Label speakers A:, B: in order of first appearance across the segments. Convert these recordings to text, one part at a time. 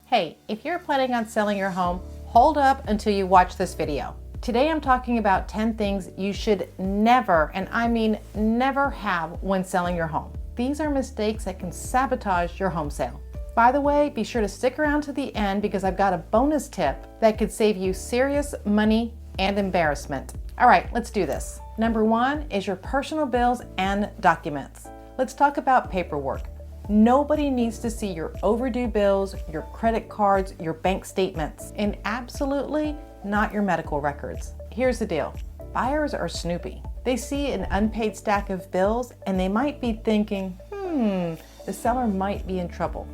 A: Hey, if you're planning on selling your home, hold up until you watch this video. Today I'm talking about 10 things you should never, and I mean never, have when selling your home. These are mistakes that can sabotage your home sale. By the way, be sure to stick around to the end because I've got a bonus tip that could save you serious money and embarrassment. All right, let's do this. Number one is your personal bills and documents. Let's talk about paperwork. Nobody needs to see your overdue bills, your credit cards, your bank statements, and absolutely not your medical records. Here's the deal. Buyers are snoopy. They see an unpaid stack of bills and they might be thinking, the seller might be in trouble.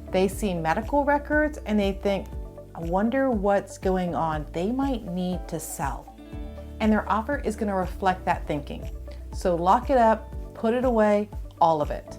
A: They see medical records and they think, I wonder what's going on. They might need to sell. And their offer is going to reflect that thinking. So lock it up, put it away, all of it.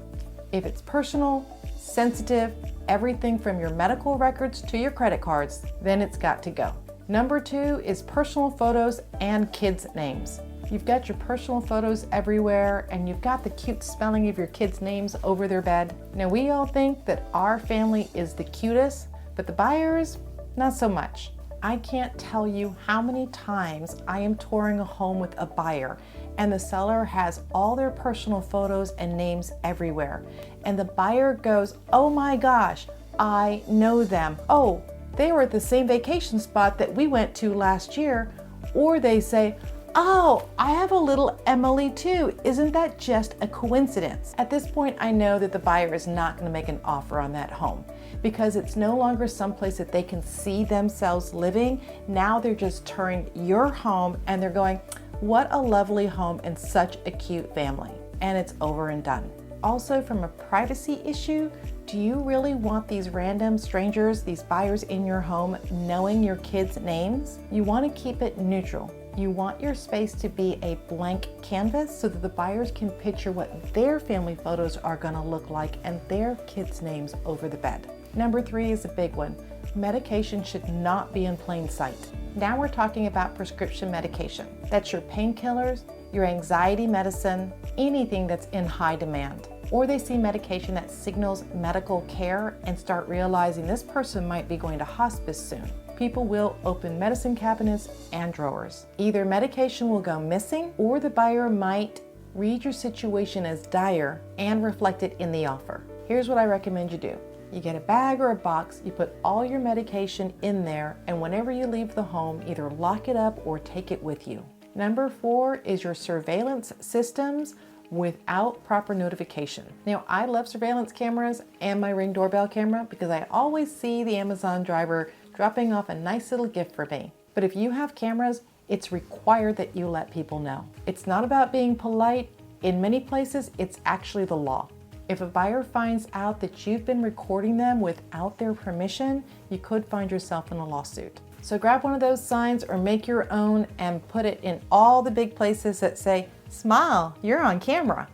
A: If it's personal, sensitive, everything from your medical records to your credit cards, then it's got to go. Number two is personal photos and kids' names. You've got your personal photos everywhere and you've got the cute spelling of your kids' names over their bed. Now we all think that our family is the cutest, but the buyers, not so much. I can't tell you how many times I am touring a home with a buyer and the seller has all their personal photos and names everywhere. And the buyer goes, oh my gosh, I know them. Oh, they were at the same vacation spot that we went to last year. Or they say, oh, I have a little Emily too. Isn't that just a coincidence? At this point, I know that the buyer is not going to make an offer on that home because it's no longer someplace that they can see themselves living. Now they're just touring your home and they're going, what a lovely home and such a cute family. And it's over and done. Also, from a privacy issue, do you really want these random strangers, these buyers in your home, knowing your kids' names? You want to keep it neutral. You want your space to be a blank canvas so that the buyers can picture what their family photos are going to look like and their kids' names over the bed. Number three is a big one. Medication should not be in plain sight. Now we're talking about prescription medication. That's your painkillers, your anxiety medicine, anything that's in high demand. Or they see medication that signals medical care and start realizing this person might be going to hospice soon. People will open medicine cabinets and drawers. Either medication will go missing or the buyer might read your situation as dire and reflect it in the offer. Here's what I recommend you do. You get a bag or a box, you put all your medication in there, and whenever you leave the home, either lock it up or take it with you. Number four is your surveillance systems without proper notification. Now, I love surveillance cameras and my Ring doorbell camera because I always see the Amazon driver dropping off a nice little gift for me. But if you have cameras, it's required that you let people know. It's not about being polite. In many places, it's actually the law. If a buyer finds out that you've been recording them without their permission, you could find yourself in a lawsuit. So grab one of those signs or make your own and put it in all the big places that say, smile, you're on camera.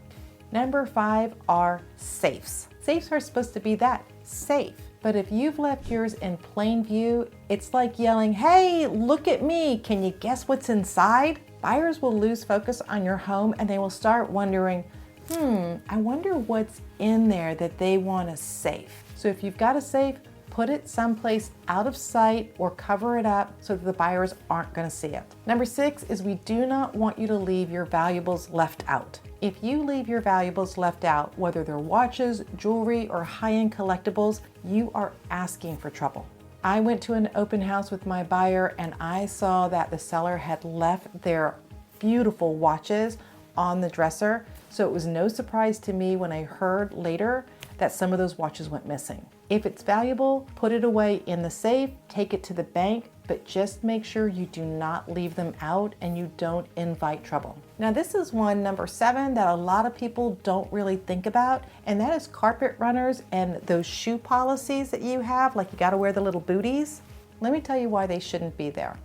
A: Number five are safes. Safes are supposed to be that, safe. But if you've left yours in plain view, it's like yelling, hey, look at me, can you guess what's inside? Buyers will lose focus on your home and they will start wondering, I wonder what's in there that they want a safe. So if you've got a safe, put it someplace out of sight or cover it up so that the buyers aren't going to see it. Number six is we do not want you to leave your valuables left out. If you leave your valuables left out, whether they're watches, jewelry, or high-end collectibles, you are asking for trouble. I went to an open house with my buyer and I saw that the seller had left their beautiful watches on the dresser. So it was no surprise to me when I heard later that some of those watches went missing. If it's valuable, put it away in the safe, take it to the bank, but just make sure you do not leave them out and you don't invite trouble. Now this is one, number seven, that a lot of people don't really think about, and that is carpet runners and those shoe policies that you have, like you gotta wear the little booties. Let me tell you why they shouldn't be there.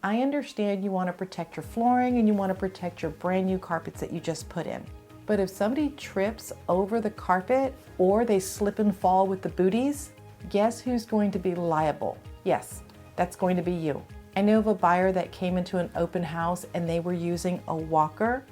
A: I understand you want to protect your flooring and you want to protect your brand new carpets that you just put in. But if somebody trips over the carpet or they slip and fall with the booties, guess who's going to be liable? Yes, that's going to be you. I know of a buyer that came into an open house and they were using a walker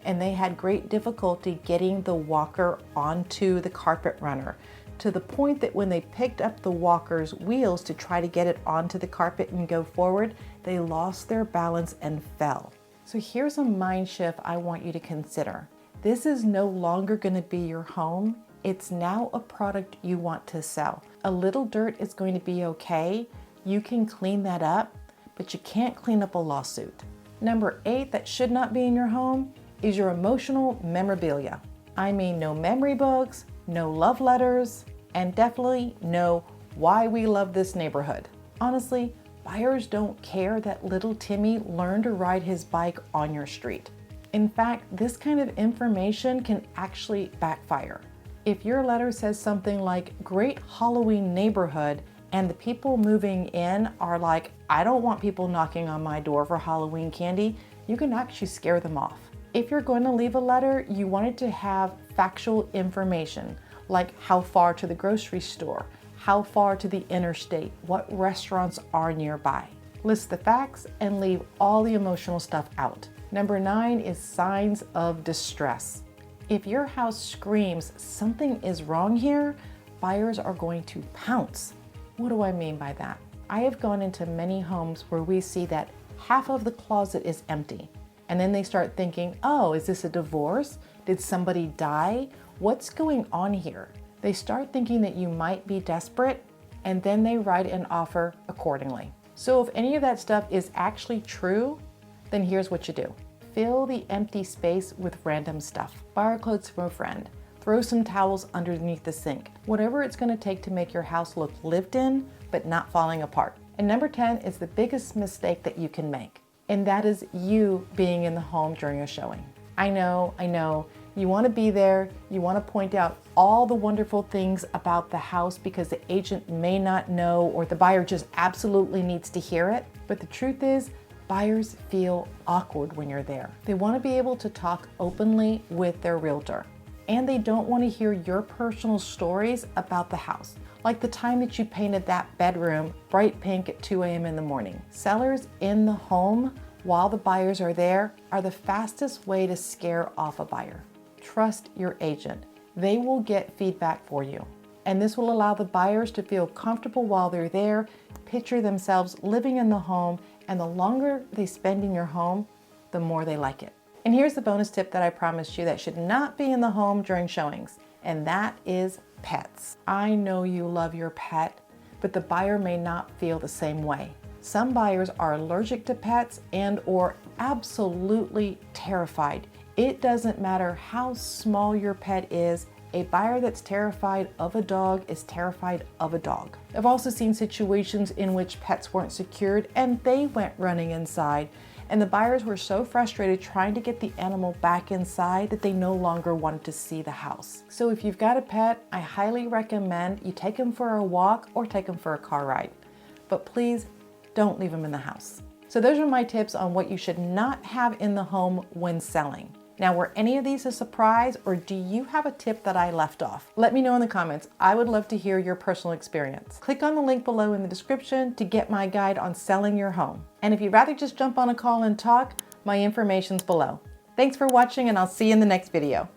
A: and they had great difficulty getting the walker onto the carpet runner to the point that when they picked up the walker's wheels to try to get it onto the carpet and go forward, they lost their balance and fell. So here's a mind shift I want you to consider. This is no longer going to be your home. It's now a product you want to sell. A little dirt is going to be okay. You can clean that up, but you can't clean up a lawsuit. Number 8 that should not be in your home is your emotional memorabilia. I mean, no memory books, no love letters, and definitely no why we love this neighborhood. Honestly, buyers don't care that little Timmy learned to ride his bike on your street. In fact, this kind of information can actually backfire. If your letter says something like, great Halloween neighborhood, and the people moving in are like, I don't want people knocking on my door for Halloween candy, you can actually scare them off. If you're going to leave a letter, you want it to have factual information, like how far to the grocery store, how far to the interstate, what restaurants are nearby. List the facts and leave all the emotional stuff out. Number 9 is signs of distress. If your house screams something is wrong here, buyers are going to pounce. What do I mean by that? I have gone into many homes where we see that half of the closet is empty. And then they start thinking, oh, is this a divorce? Did somebody die? What's going on here? They start thinking that you might be desperate, and then they write an offer accordingly. So if any of that stuff is actually true, then here's what you do. Fill the empty space with random stuff. Borrow clothes from a friend. Throw some towels underneath the sink. Whatever it's going to take to make your house look lived in, but not falling apart. And number 10 is the biggest mistake that you can make. And that is you being in the home during a showing. I know, you want to be there, you want to point out all the wonderful things about the house because the agent may not know or the buyer just absolutely needs to hear it. But the truth is, buyers feel awkward when you're there. They want to be able to talk openly with their realtor. And they don't want to hear your personal stories about the house. Like the time that you painted that bedroom bright pink at 2 a.m. in the morning. Sellers in the home while the buyers are there are the fastest way to scare off a buyer. Trust your agent. They will get feedback for you. And this will allow the buyers to feel comfortable while they're there, picture themselves living in the home, and the longer they spend in your home, the more they like it. And here's the bonus tip that I promised you that should not be in the home during showings, and that is pets. I know you love your pet, but the buyer may not feel the same way. Some buyers are allergic to pets and or absolutely terrified. It doesn't matter how small your pet is, a buyer that's terrified of a dog is terrified of a dog. I've also seen situations in which pets weren't secured and they went running inside, and the buyers were so frustrated trying to get the animal back inside that they no longer wanted to see the house. So if you've got a pet, I highly recommend you take them for a walk or take them for a car ride. But please don't leave them in the house. So those are my tips on what you should not have in the home when selling. Now, were any of these a surprise, or do you have a tip that I left off? Let me know in the comments. I would love to hear your personal experience. Click on the link below in the description to get my guide on selling your home. And if you'd rather just jump on a call and talk, my information's below. Thanks for watching, and I'll see you in the next video.